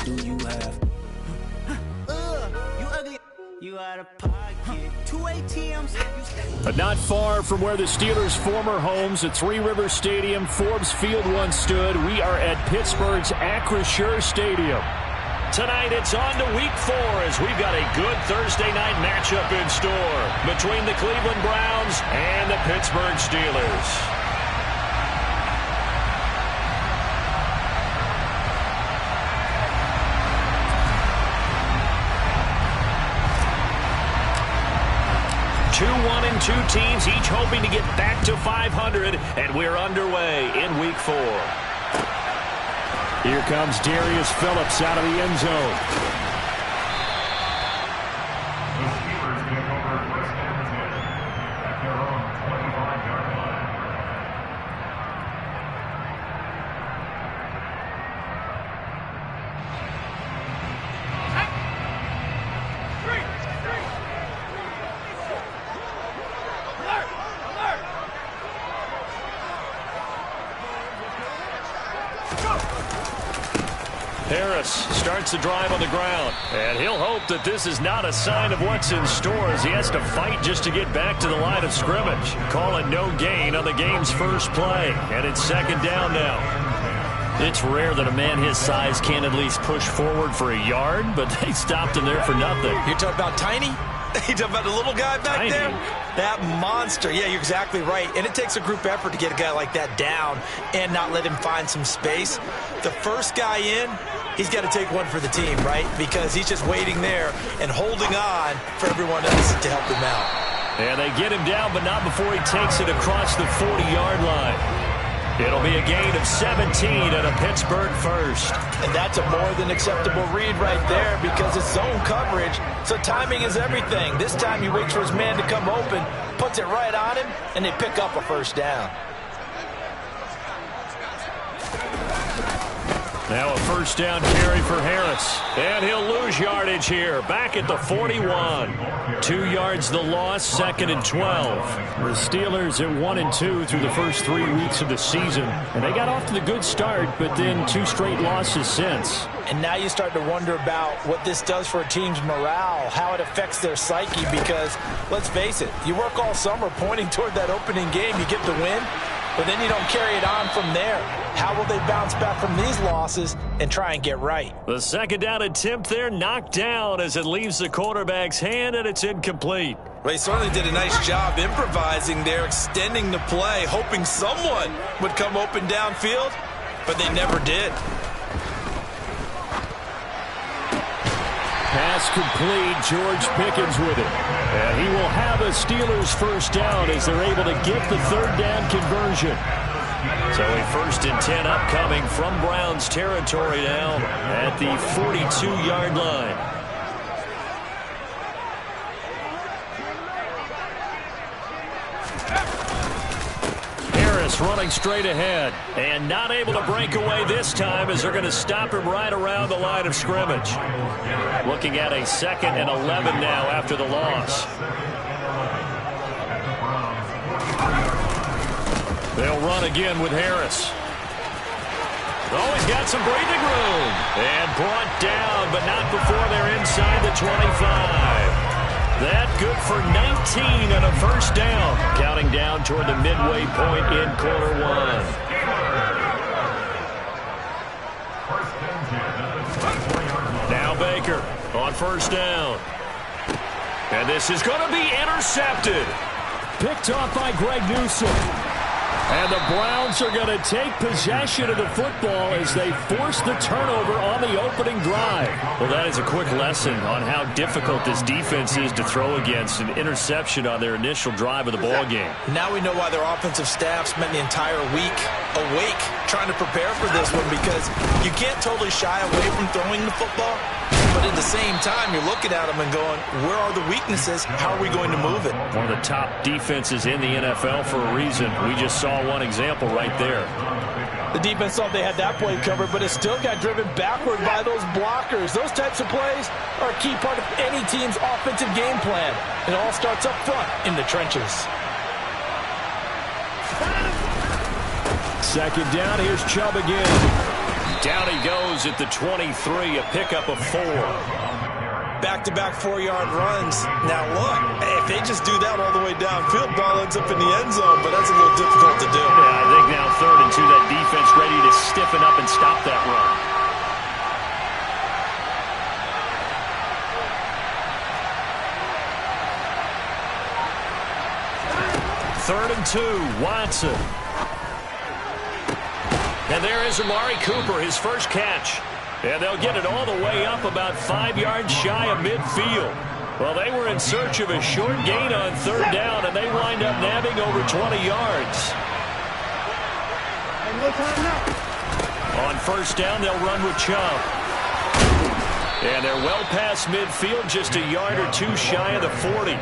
do you have? You ugly. You out of pocket. 2 ATMs. But not far from where the Steelers' former homes at Three Rivers Stadium, Forbes Field once stood, we are at Pittsburgh's Acrisure Stadium. Tonight it's on to Week 4 as we've got a good Thursday night matchup in store between the Cleveland Browns and the Pittsburgh Steelers. Two 1-2 teams, each hoping to get back to 500, and we're underway in Week 4. Here comes Darius Phillips out of the end zone. The Steelers take over first and 10 at their own 25-yard line. Harris starts the drive on the ground, and he'll hope that this is not a sign of what's in store as he has to fight just to get back to the line of scrimmage. Call it no gain on the game's first play, and it's second down now. It's rare that a man his size can't at least push forward for a yard, but they stopped him there for nothing. You're talking about Tiny? You talking about the little guy back there? That monster. Yeah, you're exactly right. And it takes a group effort to get a guy like that down and not let him find some space. The first guy in, he's got to take one for the team, right? Because he's just waiting there and holding on for everyone else to help him out. And they get him down, but not before he takes it across the 40-yard line. It'll be a gain of 17 and a Pittsburgh first. And that's a more than acceptable read right there because it's zone coverage, so timing is everything. This time he waits for his man to come open, puts it right on him, and they pick up a first down. Now a first down carry for Harris. And he'll lose yardage here. Back at the 41. 2 yards the loss, second and 12. The Steelers at 1-2 through the first 3 weeks of the season. And they got off to the good start, but then 2 straight losses since. And now you start to wonder about what this does for a team's morale, how it affects their psyche, because let's face it, you work all summer pointing toward that opening game, you get the win, but then you don't carry it on from there. How will they bounce back from these losses and try and get right? The second down attempt there knocked down as it leaves the quarterback's hand, and it's incomplete. Well, he certainly did a nice job improvising there, extending the play, hoping someone would come open downfield, but they never did. Pass complete, George Pickens with it. And he will have a Steelers first down as they're able to get the third down conversion. So a first and 10 upcoming from Browns territory now at the 42-yard line. Harris running straight ahead and not able to break away this time as they're going to stop him right around the line of scrimmage. Looking at a second and 11 now after the loss. They'll run again with Harris. Oh, he's got some breathing room. And brought down, but not before they're inside the 25. That good for 19 and a first down. Counting down toward the midway point in quarter one. Now Baker on first down. And this is going to be intercepted. Picked off by Greg Newsome. And the Browns are going to take possession of the football as they force the turnover on the opening drive. Well, that is a quick lesson on how difficult this defense is to throw against. An interception on their initial drive of the ball game. Now we know why their offensive staff spent the entire week awake trying to prepare for this one, because you can't totally shy away from throwing the football. But at the same time, you're looking at them and going, where are the weaknesses? How are we going to move it? One of the top defenses in the NFL for a reason. We just saw one example right there. The defense thought they had that play covered, but it still got driven backward by those blockers. Those types of plays are a key part of any team's offensive game plan. It all starts up front in the trenches. Second down, here's Chubb again. Down he goes at the 23, a pickup of 4. Back-to-back 4-yard runs. Now look, if they just do that all the way downfield, ball ends up in the end zone, but that's a little difficult to do. Yeah, I think now 3rd and 2, that defense ready to stiffen up and stop that run. 3rd and 2, Watson. And there is Amari Cooper, his first catch. And they'll get it all the way up about 5 yards shy of midfield. Well, they were in search of a short gain on 3rd down, and they wind up nabbing over 20 yards. On 1st down, they'll run with Chubb. And they're well past midfield, just a yard or 2 shy of the 40.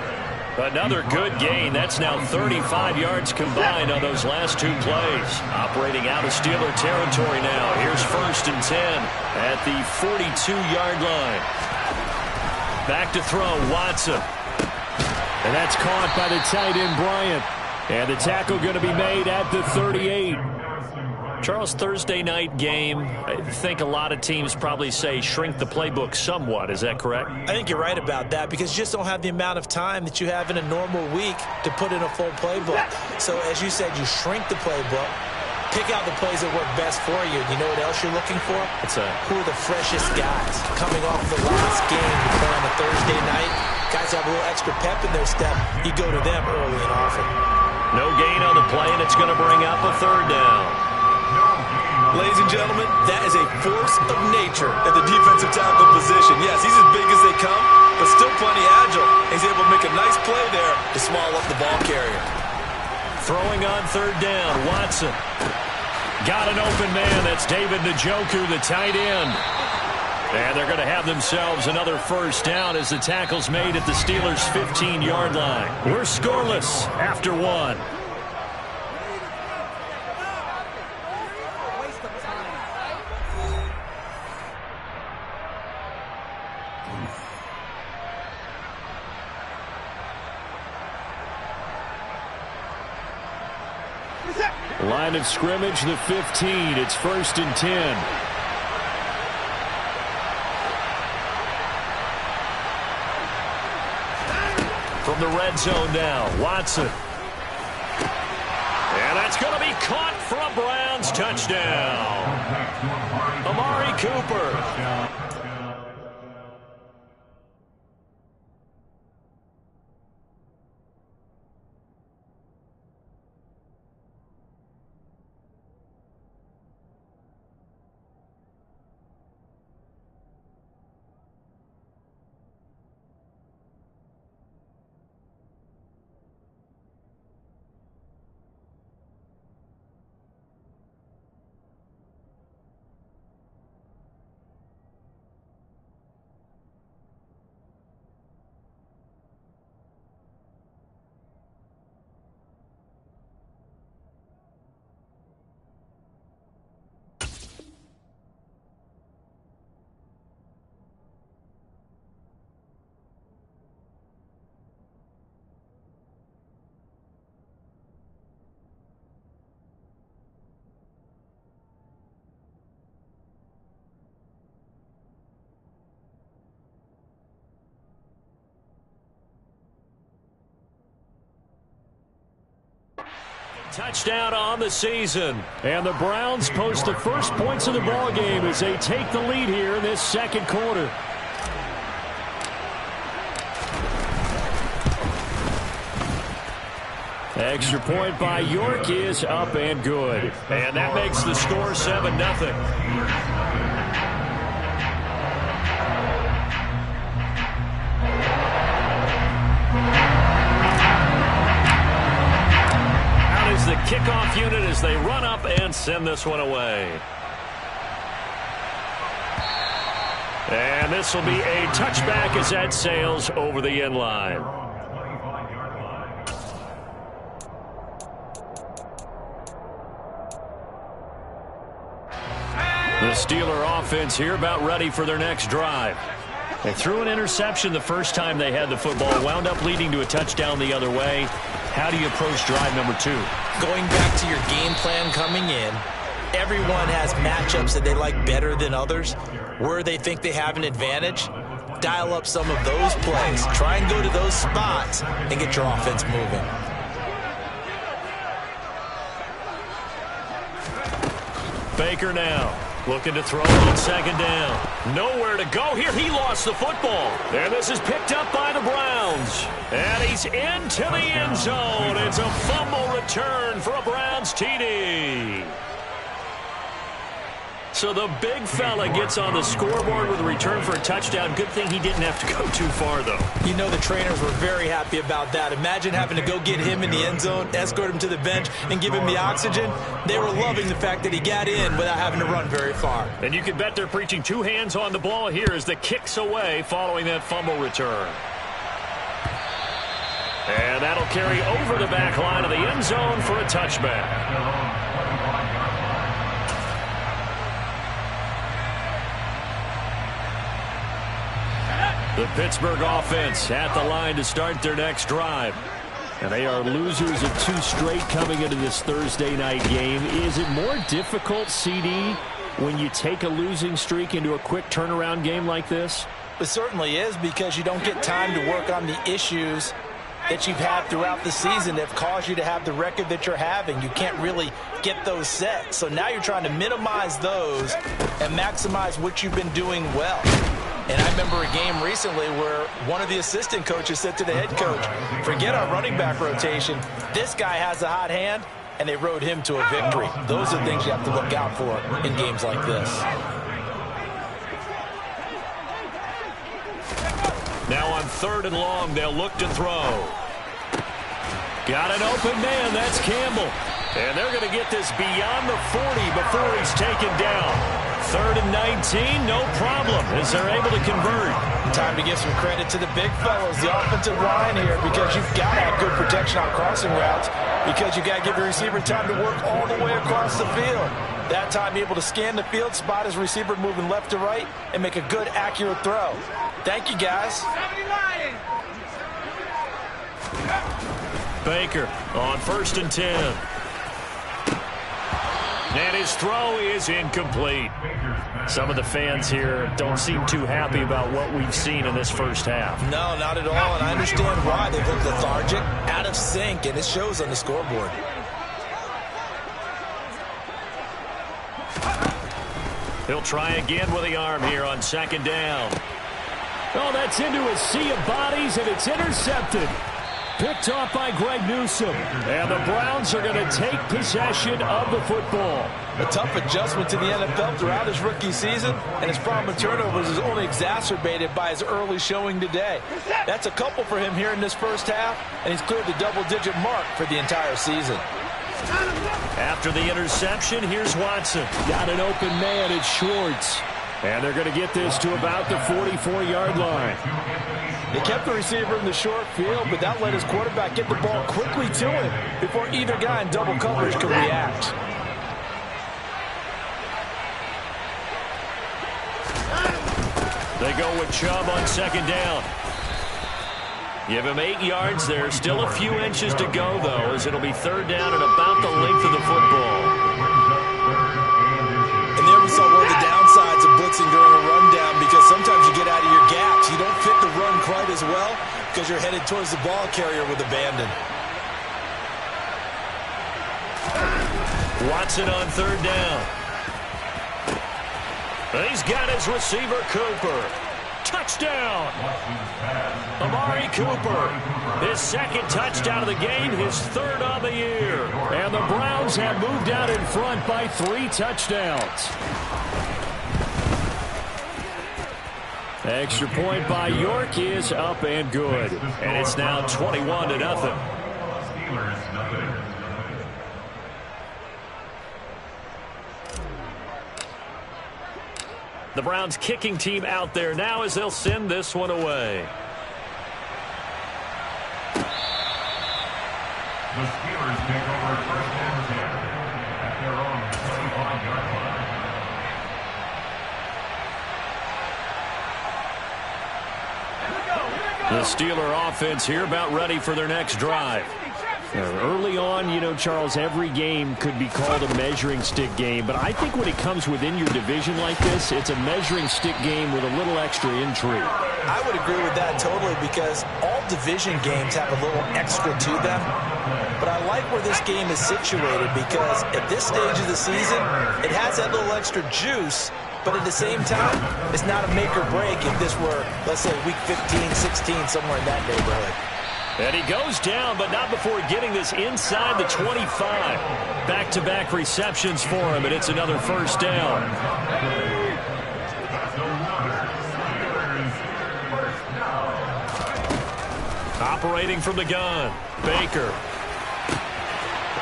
Another good gain. That's now 35 yards combined on those last 2 plays. Operating out of Steeler territory now. Here's 1st and 10 at the 42-yard line. Back to throw, Watson. And that's caught by the tight end, Bryant. And the tackle going to be made at the 38. Charles, Thursday night game, I think a lot of teams probably say shrink the playbook somewhat. Is that correct? I think you're right about that because you just don't have the amount of time that you have in a normal week to put in a full playbook. So as you said, you shrink the playbook, pick out the plays that work best for you. You know what else you're looking for? What's that? Who are the freshest guys coming off the last game you play on a Thursday night? Guys have a little extra pep in their step. You go to them early and often. No gain on the play, and it's going to bring up a 3rd down. Ladies and gentlemen, that is a force of nature at the defensive tackle position. Yes, he's as big as they come, but still plenty agile. He's able to make a nice play there to small up the ball carrier. Throwing on 3rd down, Watson. Got an open man. That's David Njoku, the tight end. And they're going to have themselves another 1st down as the tackle's made at the Steelers' 15-yard line. We're scoreless after 1. Line of scrimmage, the 15. It's 1st and 10. From the red zone now, Watson. And that's going to be caught for a Browns touchdown. Amari Cooper. Touchdown on the season. And the Browns post the first points of the ball game as they take the lead here in this 2nd quarter. Extra point by York is up and good. And that makes the score 7-0. The kickoff unit as they run up and send this one away. And this will be a touchback as that sails over the end line. The Steeler offense here about ready for their next drive. They threw an interception the first time they had the football, wound up leading to a touchdown the other way. How do you approach drive number 2? Going back to your game plan coming in, everyone has matchups that they like better than others, where they think they have an advantage. Dial up some of those plays. Try and go to those spots and get your offense moving. Baker now looking to throw on second down. Nowhere to go here. He lost the football. And this is picked up by the Browns. And he's into the end zone. It's a fumble return for a Browns TD. So the big fella gets on the scoreboard with a return for a touchdown. Good thing he didn't have to go too far, though. You know the trainers were very happy about that. Imagine having to go get him in the end zone, escort him to the bench, and give him the oxygen. They were loving the fact that he got in without having to run very far. And you can bet they're preaching two hands on the ball here as the kick's away following that fumble return. And that'll carry over the back line of the end zone for a touchback. The Pittsburgh offense at the line to start their next drive. And they are losers of 2 straight coming into this Thursday night game. Is it more difficult, CD, when you take a losing streak into a quick turnaround game like this? It certainly is, because you don't get time to work on the issues that you've had throughout the season that have caused you to have the record that you're having. You can't really get those set. So now you're trying to minimize those and maximize what you've been doing well. And I remember a game recently where one of the assistant coaches said to the head coach, forget our running back rotation. This guy has a hot hand, and they rode him to a victory. Those are things you have to look out for in games like this. Now on 3rd and long, they'll look to throw. Got an open man. That's Campbell. And they're going to get this beyond the 40 before he's taken down. 3rd and 19, no problem, as they're able to convert. Time to give some credit to the big fellows, the offensive line here, because you've got to have good protection on crossing routes, because you've got to give the receiver time to work all the way across the field. That time able to scan the field, spot his receiver moving left to right, and make a good, accurate throw. Thank you, guys. Baker on 1st and 10. And his throw is incomplete. Some of the fans here don't seem too happy about what we've seen in this first half. No, not at all, and I understand why. They've looked lethargic, out of sync, and it shows on the scoreboard. He'll try again with the arm here on 2nd down. Oh, that's into a sea of bodies, and it's intercepted. Picked off by Greg Newsome. And the Browns are going to take possession of the football. A tough adjustment to the NFL throughout his rookie season, and his problem with turnovers is only exacerbated by his early showing today. That's a couple for him here in this first half, and he's cleared the double-digit mark for the entire season. After the interception, here's Watson. Got an open man, it's Schwartz. And they're going to get this to about the 44-yard line. They kept the receiver in the short field, but that let his quarterback get the ball quickly to him before either guy in double coverage could react. They go with Chubb on 2nd down. Give him 8 yards there. Still a few inches to go, though, as it'll be 3rd down and about the length of the football. And there we saw one of the downsides of blitzing during a rundown, because sometimes you get out of your gaps. You don't fit the run quite as well because you're headed towards the ball carrier with abandon. Watson on 3rd down. He's got his receiver, Cooper. Touchdown! Amari Cooper, his 2nd touchdown of the game, his 3rd on the year. And the Browns have moved out in front by 3 touchdowns. Extra point by York is up and good. And it's now 21-0. The Browns kicking team out there now as they'll send this one away. The Steelers take over 1st and 10 at their own 25-yard line. The Steeler offense here about ready for their next drive. Early on, you know, Charles, every game could be called a measuring stick game, but I think when it comes within your division like this, it's a measuring stick game with a little extra intrigue. I would agree with that totally, because all division games have a little extra to them. But I like where this game is situated, because at this stage of the season, it has that little extra juice, but at the same time, it's not a make or break if this were, let's say, week 15, 16, somewhere in that neighborhood. And he goes down, but not before getting this inside the 25. Back-to-back receptions for him, and it's another first down. Operating from the gun, Baker.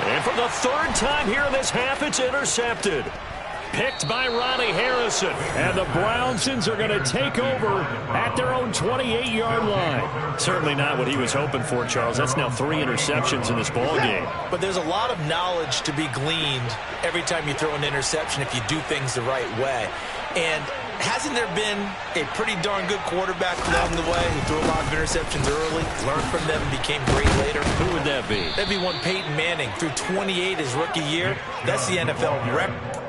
And for the third time here in this half, it's intercepted. Picked by Ronnie Harrison. And the Brownsons are going to take over at their own 28-yard line. Certainly not what he was hoping for, Charles. That's now 3 interceptions in this ball game. But there's a lot of knowledge to be gleaned every time you throw an interception if you do things the right way. And hasn't there been a pretty darn good quarterback along the way who threw a lot of interceptions early, learned from them, and became great later? Who would that be? That'd be one Peyton Manning. Threw 28 his rookie year. That's the NFL record.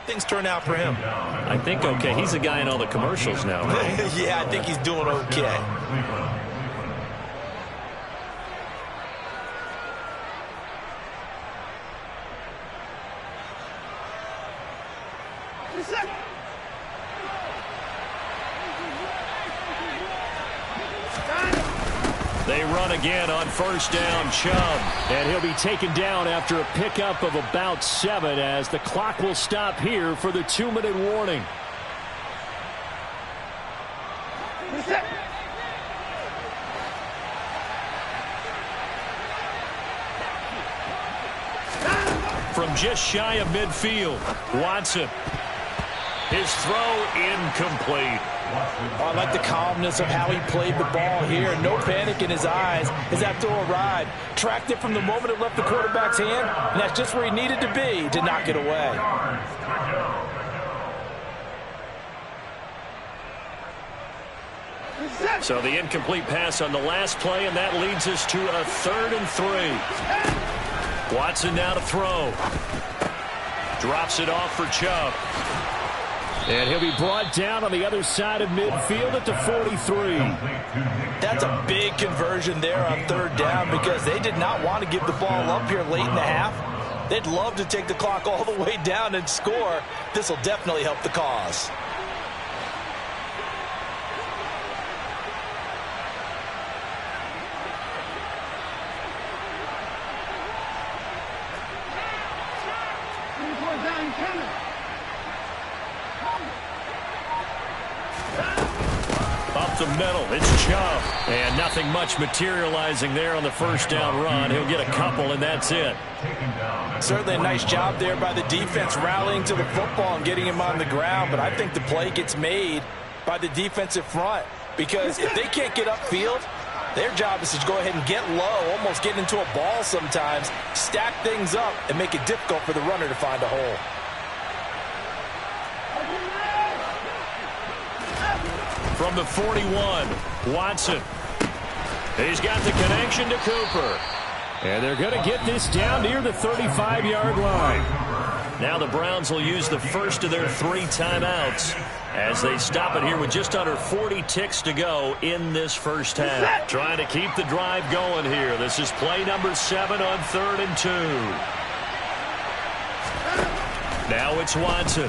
Things turn out for him? I think okay. He's a guy in all the commercials now, right? Yeah, I think he's doing okay. They run again on first down, Chubb. And he'll be taken down after a pickup of about 7 as the clock will stop here for the 2-minute warning. from just shy of midfield. Watson. His throw incomplete. I like the calmness of how he played the ball here. No panic in his eyes as that throw arrived. Tracked it from the moment it left the quarterback's hand, and that's just where he needed to be to knock it away. So the incomplete pass on the last play, and that leads us to a 3rd and 3. Watson now to throw. Drops it off for Chubb. And he'll be brought down on the other side of midfield at the 43. That's a big conversion there on 3rd down because they did not want to give the ball up here late in the half. They'd love to take the clock all the way down and score. This will definitely help the cause. Up the middle, it's Chubb. And nothing much materializing there on the 1st down run. He'll get a couple, and that's it. Certainly a nice job there by the defense rallying to the football and getting him on the ground, but I think the play gets made by the defensive front because if they can't get upfield, their job is to go ahead and get low, almost get into a ball sometimes, stack things up, and make it difficult for the runner to find a hole. From the 41, Watson. He's got the connection to Cooper. And they're going to get this down near the 35-yard line. Now the Browns will use the first of their 3 timeouts as they stop it here with just under 40 ticks to go in this first half. Trying to keep the drive going here. This is play number 7 on 3rd and 2. Now it's Watson.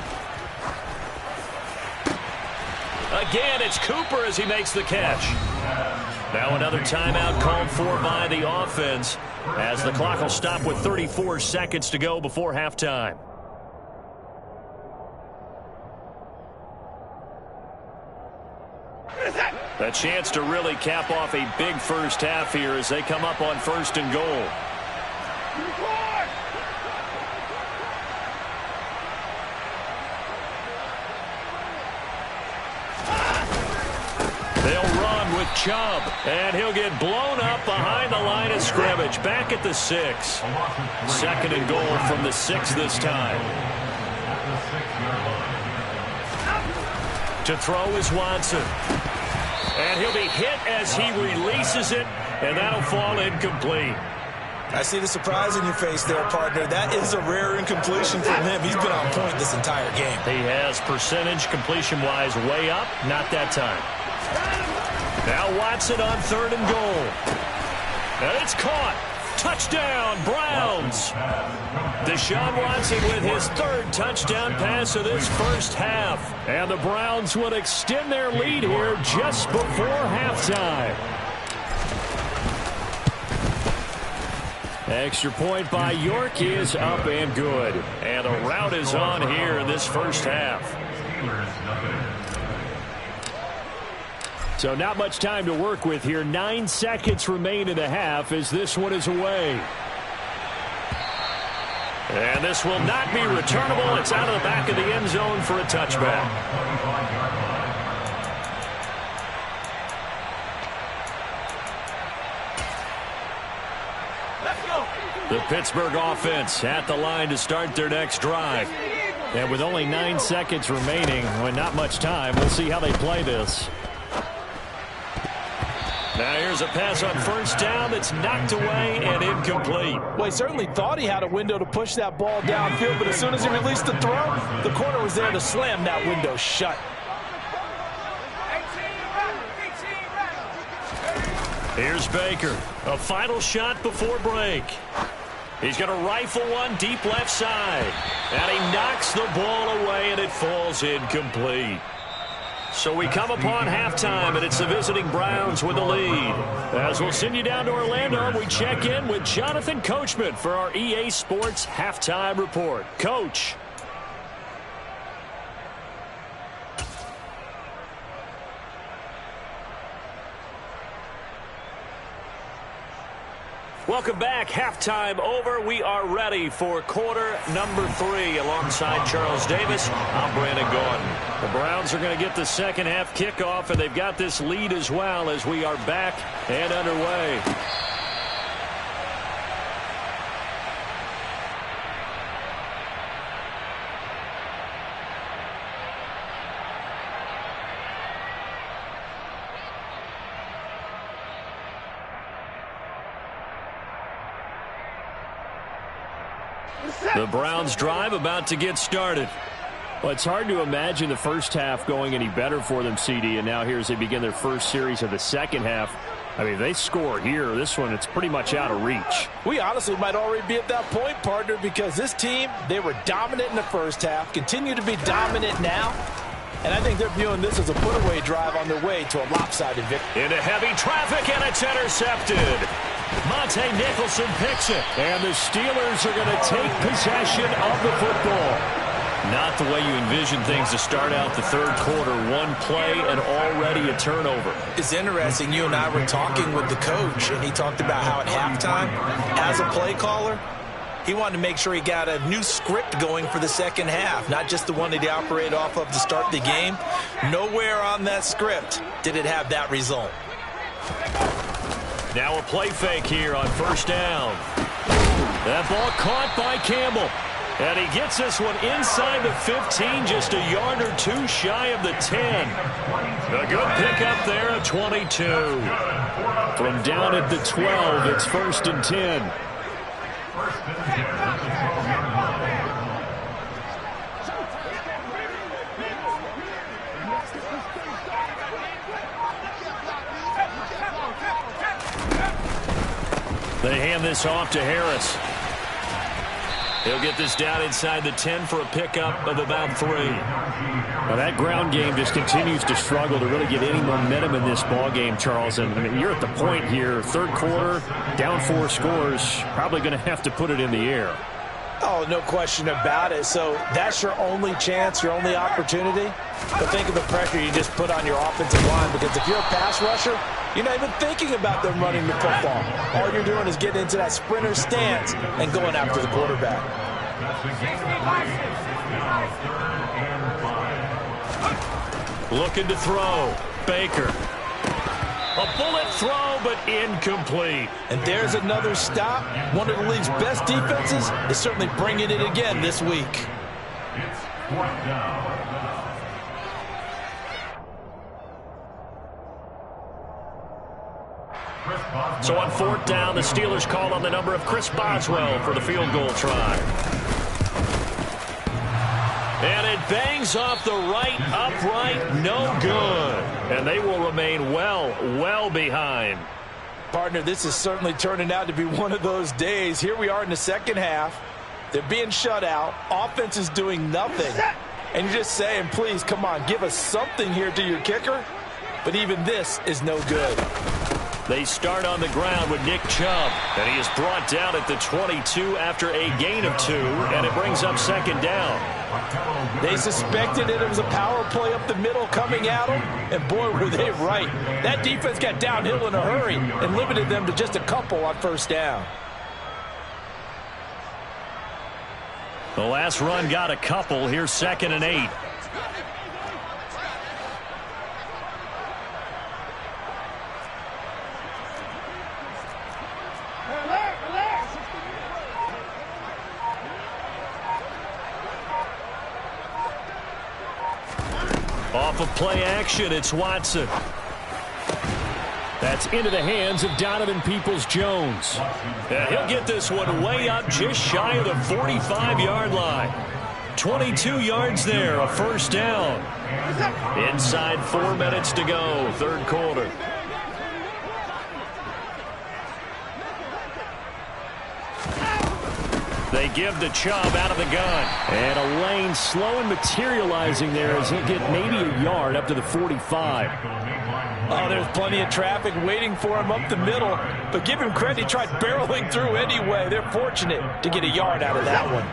Again, it's Cooper as he makes the catch. Now another timeout called for by the offense as the clock will stop with 34 seconds to go before halftime. A chance to really cap off a big first half here as they come up on 1st and goal. They'll run with Chubb, and he'll get blown up behind the line of scrimmage. Back at the 6. 2nd and goal from the 6 this time. To throw is Watson. And he'll be hit as he releases it, and that'll fall incomplete. I see the surprise in your face there, partner. That is a rare incompletion from him. He's been on point this entire game. He has percentage completion-wise way up, not that time. Now Watson on 3rd and goal. And it's caught. Touchdown, Browns. Deshaun Watson with his 3rd touchdown pass of this first half. And the Browns will extend their lead here just before halftime. Extra point by York is up and good. And the rout is on here in this first half. So not much time to work with here. 9 seconds remain in the half as this one is away. And this will not be returnable. It's out of the back of the end zone for a touchback. The Pittsburgh offense at the line to start their next drive. And with only 9 seconds remaining, well, not much time, we'll see how they play this. Now here's a pass on 1st down that's knocked away and incomplete. Well, he certainly thought he had a window to push that ball downfield, but as soon as he released the throw, the corner was there to slam that window shut. Here's Baker. A final shot before break. He's going to rifle one deep left side. And he knocks the ball away, and it falls incomplete. So we come upon halftime, and it's the visiting Browns with the lead. As we'll send you down to Orlando, we check in with Jonathan Coachman for our EA Sports Halftime Report. Coach. Welcome back. Halftime over. We are ready for quarter number 3. Alongside Charles Davis, I'm Brandon Gaudin. The Browns are going to get the second half kickoff, and they've got this lead as well as we are back and underway. The Browns drive about to get started. Well, it's hard to imagine the first half going any better for them, CD, and now here as they begin their first series of the second half. I mean, if they score here, this one, it's pretty much out of reach. We honestly might already be at that point, partner, because this team, they were dominant in the first half, continue to be dominant now, and I think they're viewing this as a put-away drive on their way to a lopsided victory. Into heavy traffic, and it's intercepted. Monte Nicholson picks it. And the Steelers are going to take possession of the football. Not the way you envision things to start out the third quarter. One play and already a turnover. It's interesting. You and I were talking with the coach, and he talked about how at halftime, as a play caller, he wanted to make sure he got a new script going for the second half, not just the one that he operated off of to start the game. Nowhere on that script did it have that result. Now a play fake here on first down. That ball caught by Campbell. And he gets this one inside the 15, just a yard or two shy of the 10. A good pickup there at 22. From down at the 12, it's 1st and 10. They hand this off to Harris. He'll get this down inside the 10 for a pickup of about 3. Well, that ground game just continues to struggle to really get any momentum in this ball game, Charles. And I mean, you're at the point here, third quarter, down 4 scores, probably going to have to put it in the air. Oh, no question about it. So that's your only chance, your only opportunity. But think of the pressure you just put on your offensive line, because if you're a pass rusher, you're not even thinking about them running the football. All you're doing is getting into that sprinter stance and going after the quarterback. Looking to throw. Baker. A bullet throw, but incomplete. And there's another stop. One of the league's best defenses is certainly bringing it again this week. It's 4th down. So on 4th down, the Steelers call on the number of Chris Boswell for the field goal try. And it bangs off the right upright, no good. And they will remain well behind. Partner, this is certainly turning out to be one of those days. Here we are in the second half. They're being shut out. Offense is doing nothing. And you're just saying, please, come on, give us something here to your kicker. But even this is no good. They start on the ground with Nick Chubb, and he is brought down at the 22 after a gain of 2, and it brings up 2nd down. They suspected that it was a power play up the middle coming at them, and boy, were they right. That defense got downhill in a hurry and limited them to just a couple on 1st down. The last run got a couple. Here's 2nd and 8. Off of play action, it's Watson. That's into the hands of Donovan Peoples-Jones. He'll get this one way up just shy of the 45-yard line. 22 yards there, a 1st down. Inside 4 minutes to go, third quarter. They give to Chubb out of the gun. And a lane slow and materializing there as he'll get maybe a yard up to the 45. Oh, there's plenty of traffic waiting for him up the middle. But give him credit, he tried barreling through anyway. They're fortunate to get a yard out of that one.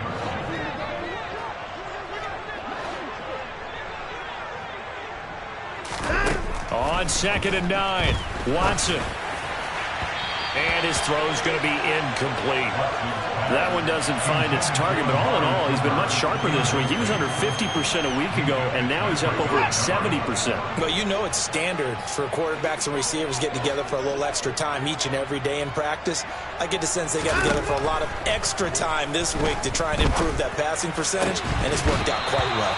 On 2nd and 9, Watson. And his throw's going to be incomplete. That one doesn't find its target, but all in all, he's been much sharper this week. He was under 50% a week ago, and now he's up over 70%. Well, you know it's standard for quarterbacks and receivers getting together for a little extra time each and every day in practice. I get the sense they got together for a lot of extra time this week to try and improve that passing percentage, and it's worked out quite well.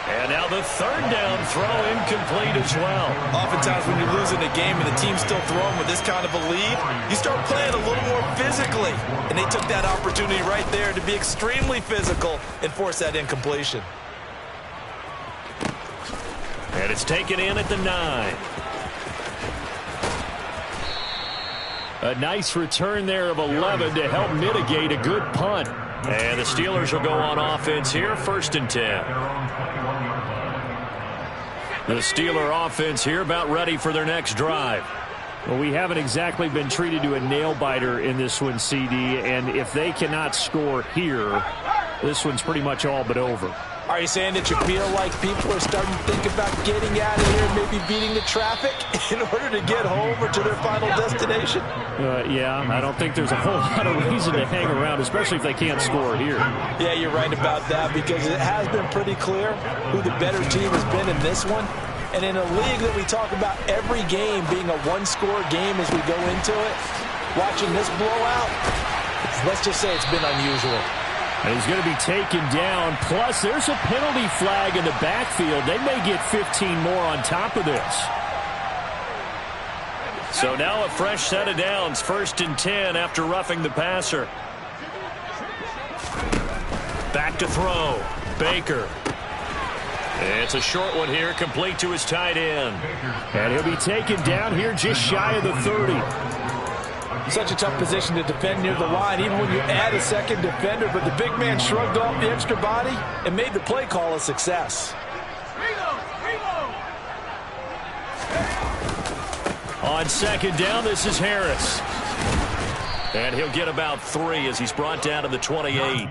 And now the third down throw incomplete as well. Oftentimes when you're losing a game and the team's still throwing with this kind of a lead, you start playing a little more physically. And they took that opportunity right there to be extremely physical and force that incompletion. And it's taken in at the 9. A nice return there of 11 to help mitigate a good punt. And the Steelers will go on offense here, 1st and 10. The Steeler offense here about ready for their next drive. Well, we haven't exactly been treated to a nail-biter in this one, CD, and if they cannot score here, this one's pretty much all but over. Are you saying that you feel like people are starting to think about getting out of here and maybe beating the traffic in order to get home or to their final destination? Yeah, I don't think there's a whole lot of reason to hang around, especially if they can't score here. Yeah, you're right about that, because it has been pretty clear who the better team has been in this one. And in a league that we talk about every game being a one-score game as we go into it, watching this blowout, let's just say it's been unusual. And he's going to be taken down. Plus, there's a penalty flag in the backfield. They may get 15 more on top of this. So now a fresh set of downs. 1st and 10 after roughing the passer. Back to throw. Baker. It's a short one here, complete to his tight end. And he'll be taken down here just shy of the 30. Such a tough position to defend near the line, even when you add a second defender, but the big man shrugged off the extra body and made the play call a success. On 2nd down, this is Harris. And he'll get about 3 as he's brought down to the 28.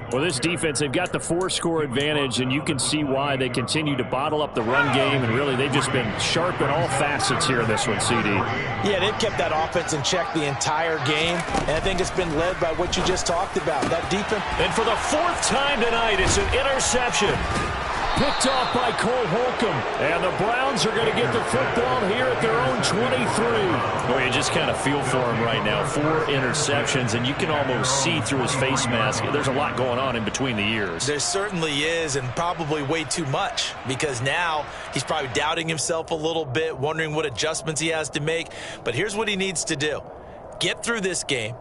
Well, this defense, they've got the 4-score advantage, and you can see why they continue to bottle up the run game, and really they've just been sharp in all facets here in this one, CD. Yeah, they've kept that offense in check the entire game, and I think it's been led by what you just talked about, that defense. And for the 4th time tonight, it's an interception. Picked off by Cole Holcomb. And the Browns are going to get the football here at their own 23. Boy, you just kind of feel for him right now. 4 interceptions, and you can almost see through his face mask. There's a lot going on in between the ears. There certainly is, and probably way too much, because now he's probably doubting himself a little bit, wondering what adjustments he has to make. But here's what he needs to do. Get through this game,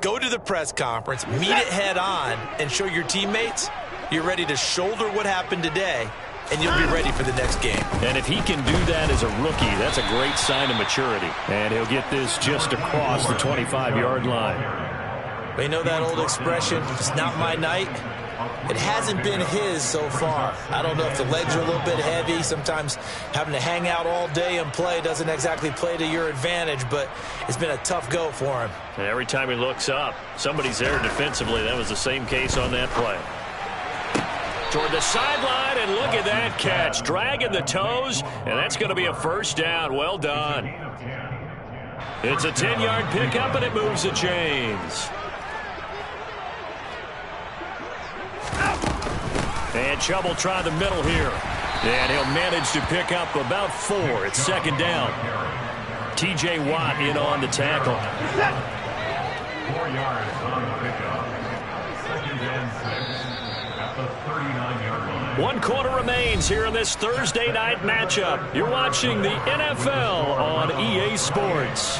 go to the press conference, meet it head on, and show your teammates you're ready to shoulder what happened today, and you'll be ready for the next game. And if he can do that as a rookie, that's a great sign of maturity. And he'll get this just across the 25-yard line. We know that old expression, it's not my night. It hasn't been his so far. I don't know if the legs are a little bit heavy. Sometimes having to hang out all day and play doesn't exactly play to your advantage, but it's been a tough go for him. And every time he looks up, somebody's there defensively. That was the same case on that play. Toward the sideline, and look at that catch. Dragging the toes, and that's going to be a 1st down. Well done. It's a 10-yard pickup, and it moves the chains. And Chubb will try the middle here. And he'll manage to pick up about 4. It's 2nd down. T.J. Watt in on the tackle. 4 yards on the pickup. 2nd and 6 at the 39-yard line. 1 quarter remains here in this Thursday night matchup. You're watching the NFL on EA Sports.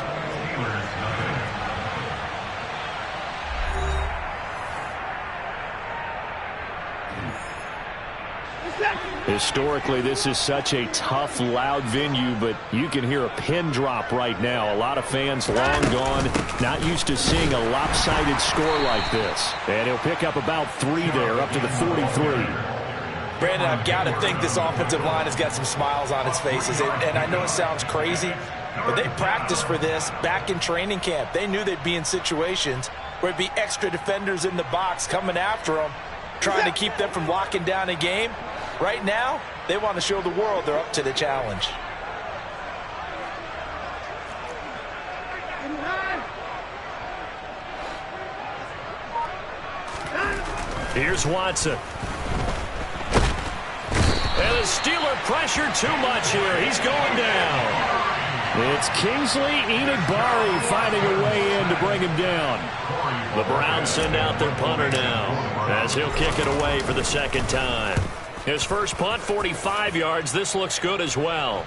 Historically, this is such a tough, loud venue, but you can hear a pin drop right now. A lot of fans long gone, not used to seeing a lopsided score like this. And he'll pick up about 3 there, up to the 43. Brandon, I've got to think this offensive line has got some smiles on its faces. And I know it sounds crazy, but they practiced for this back in training camp. They knew they'd be in situations where it'd be extra defenders in the box coming after them, trying to keep them from locking down a game. Right now, they want to show the world they're up to the challenge. Here's Watson. And the Steeler pressure too much here. He's going down. It's Kingsley Enagbare finding a way in to bring him down. The Browns send out their punter now as he'll kick it away for the second time. His first punt, 45 yards. This looks good as well.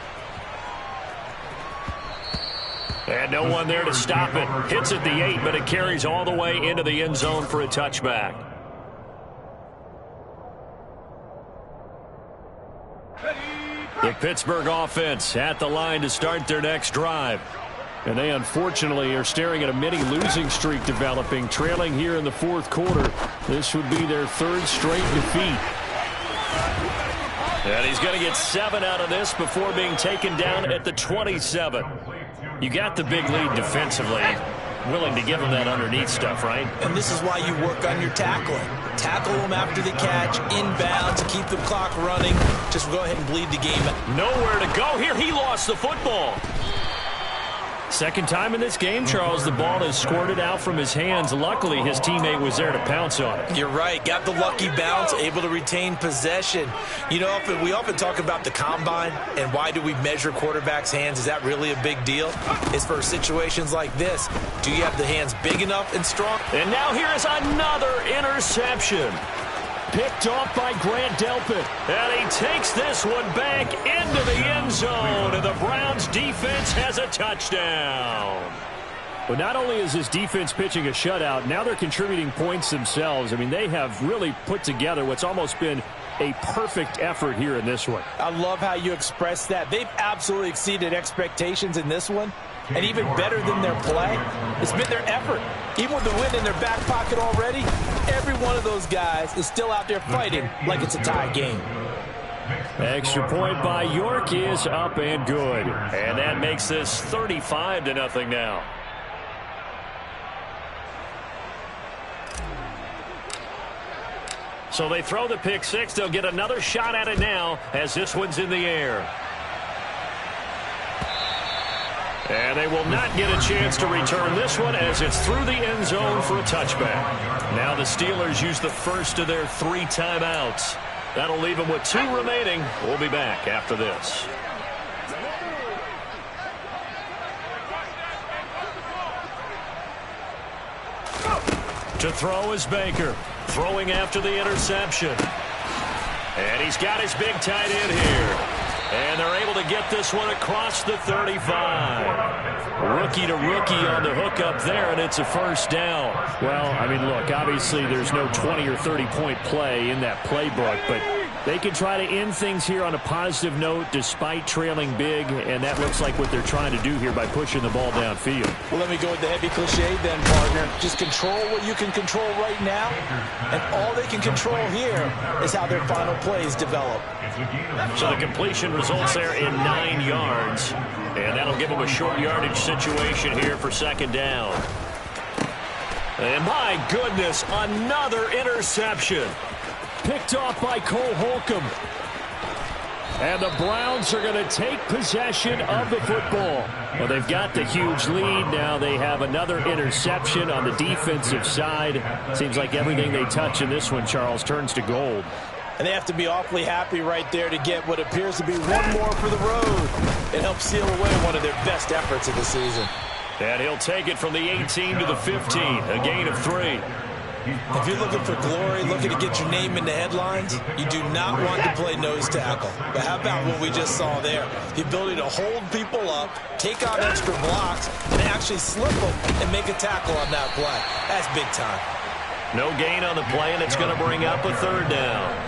And no one there to stop it. Hits at the 8, but it carries all the way into the end zone for a touchback. The Pittsburgh offense at the line to start their next drive. And they unfortunately are staring at a mini losing streak developing, trailing here in the fourth quarter. This would be their third straight defeat. And he's going to get 7 out of this before being taken down at the 27. You got the big lead defensively. Willing to give him that underneath stuff, right? And this is why you work on your tackling. Tackle them after the catch, inbounds, keep the clock running. Just go ahead and bleed the game. Nowhere to go here. He lost the football. Second time in this game, Charles, the ball is squirted out from his hands. Luckily, his teammate was there to pounce on it. You're right. Got the lucky bounce, able to retain possession. You know, we often talk about the combine and why do we measure quarterbacks' hands. Is that really a big deal? It's for situations like this. Do you have the hands big enough and strong? And now here is another interception. Picked off by Grant Delpit. And he takes this one back into the end zone. And the Browns defense has a touchdown. But not only is this defense pitching a shutout, now they're contributing points themselves. I mean, they have really put together what's almost been a perfect effort here in this one. I love how you express that. They've absolutely exceeded expectations in this one. And even better than their play, it's been their effort. Even with the win in their back pocket already, every one of those guys is still out there fighting like it's a tie game. Extra point by York is up and good. And that makes this 35-0 now. So they throw the pick six. They'll get another shot at it now as this one's in the air. And they will not get a chance to return this one as it's through the end zone for a touchback. Now the Steelers use the first of their 3 timeouts. That'll leave them with 2 remaining. We'll be back after this. To throw is Baker. Throwing after the interception. And he's got his big tight end here. And they're able to get this one across the 35. Rookie to rookie on the hook up there, and it's a first down. Well, I mean, look, obviously there's no 20 or 30-point play in that playbook, but they can try to end things here on a positive note despite trailing big, and that looks like what they're trying to do here by pushing the ball downfield. Well, let me go with the heavy cliche then, partner. Just control what you can control right now, and all they can control here is how their final plays develop. So the completion results there in 9 yards, and that'll give them a short yardage situation here for second down. And my goodness, another interception. Picked off by Cole Holcomb. And the Browns are going to take possession of the football. Well, they've got the huge lead. Now they have another interception on the defensive side. Seems like everything they touch in this one, Charles, turns to gold. And they have to be awfully happy right there to get what appears to be one more for the road. It helps seal away one of their best efforts of the season. And he'll take it from the 18 to the 15, a gain of 3. If you're looking for glory, looking to get your name in the headlines, you do not want to play nose tackle. But how about what we just saw there? The ability to hold people up, take out extra blocks, and actually slip them and make a tackle on that play. That's big time. No gain on the play, and it's going to bring up a third down.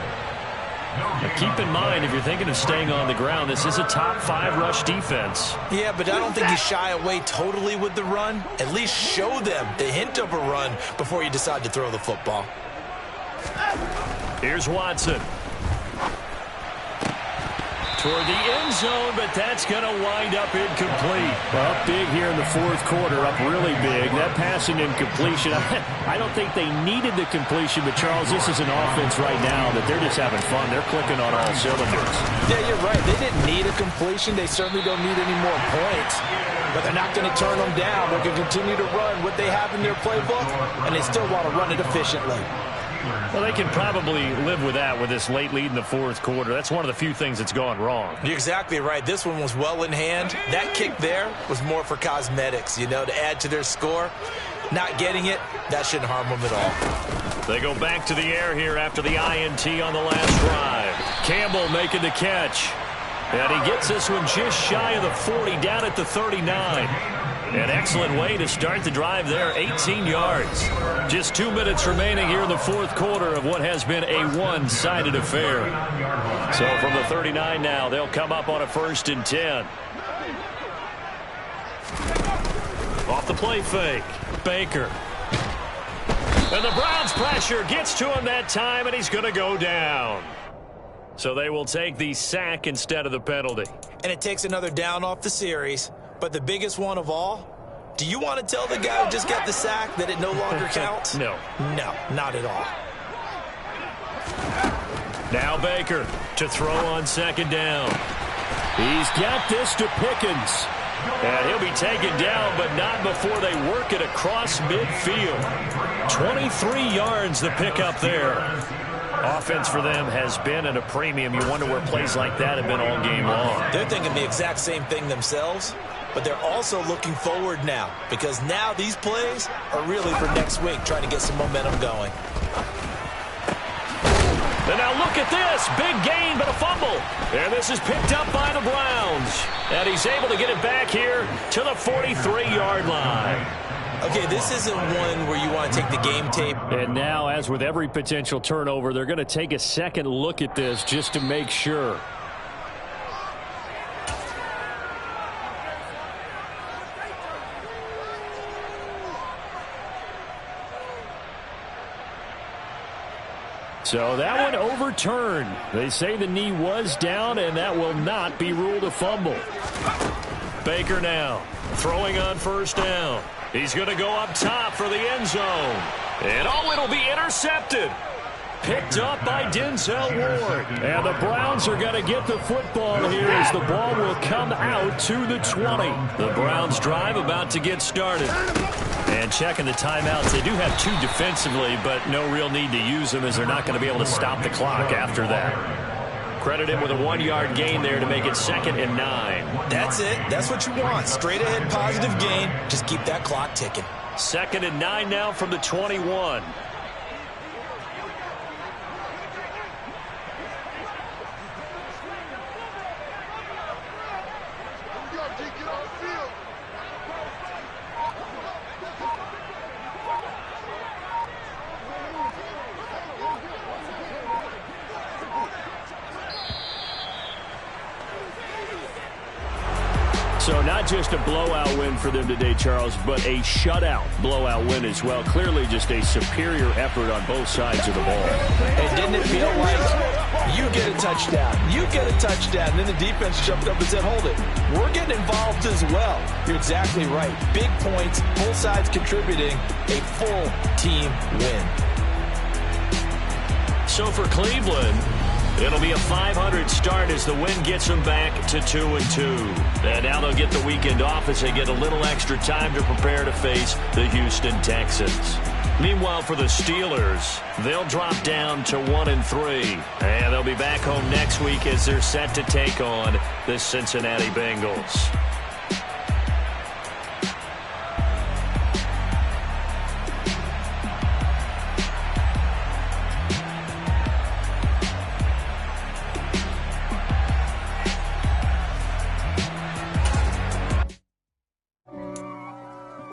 Now keep in mind, if you're thinking of staying on the ground, this is a top 5 rush defense. Yeah, but I don't think you shy away totally with the run. At least show them the hint of a run before you decide to throw the football. Here's Watson. Toward the end zone, but that's going to wind up incomplete. Well, up big here in the fourth quarter, up really big. That passing incompletion, I don't think they needed the completion, but Charles, this is an offense right now that they're just having fun. They're clicking on all cylinders. Yeah, you're right. They didn't need a completion. They certainly don't need any more points. But they're not going to turn them down. They're going to continue to run what they have in their playbook, and they still want to run it efficiently. Steelers. Well, they can probably live with that with this late lead in the fourth quarter. That's one of the few things that's gone wrong. You're exactly right. This one was well in hand. That kick there was more for cosmetics, you know, to add to their score. Not getting it, that shouldn't harm them at all. They go back to the air here after the INT on the last drive. Campbell making the catch. And he gets this one just shy of the 40, down at the 39. An excellent way to start the drive there, 18 yards. Just 2 minutes remaining here in the fourth quarter of what has been a one-sided affair. So from the 39 now, they'll come up on a 1st and 10. Off the play fake, Baker. And the Browns pressure gets to him that time, and he's going to go down. So they will take the sack instead of the penalty. And it takes another down off the series. But the biggest one of all, do you want to tell the guy who just got the sack that it no longer counts? No. No, not at all. Now Baker to throw on 2nd down. He's got this to Pickens. And he'll be taken down, but not before they work it across midfield. 23 yards the pickup there. Offense for them has been at a premium. You wonder where plays like that have been all game long. They're thinking the exact same thing themselves, but they're also looking forward now, because now these plays are really for next week, trying to get some momentum going. And now look at this. Big gain, but a fumble. And this is picked up by the Browns. And he's able to get it back here to the 43-yard line. Okay, this isn't one where you want to take the game tape. And now, as with every potential turnover, they're going to take a second look at this just to make sure. So that one overturned. They say the knee was down, and that will not be ruled a fumble. Baker now throwing on 1st down. He's going to go up top for the end zone. And it'll be intercepted. Picked up by Denzel Ward. And the Browns are going to get the football here as the ball will come out to the 20. The Browns drive about to get started. And checking the timeouts, they do have 2 defensively, but no real need to use them as they're not going to be able to stop the clock after that. Credit him with a 1-yard gain there to make it 2nd and 9. That's it. That's what you want. Straight ahead positive gain. Just keep that clock ticking. 2nd and 9 now from the 21. So not just a blowout win for them today, Charles, but a shutout blowout win as well. Clearly just a superior effort on both sides of the ball. And didn't it feel like you get a touchdown, you get a touchdown, and then the defense jumped up and said, hold it. We're getting involved as well. You're exactly right. Big points, both sides contributing, a full team win. So for Cleveland, it'll be a 500 start as the win gets them back to 2-2. And now they'll get the weekend off as they get a little extra time to prepare to face the Houston Texans. Meanwhile, for the Steelers, they'll drop down to 1-3. And they'll be back home next week as they're set to take on the Cincinnati Bengals.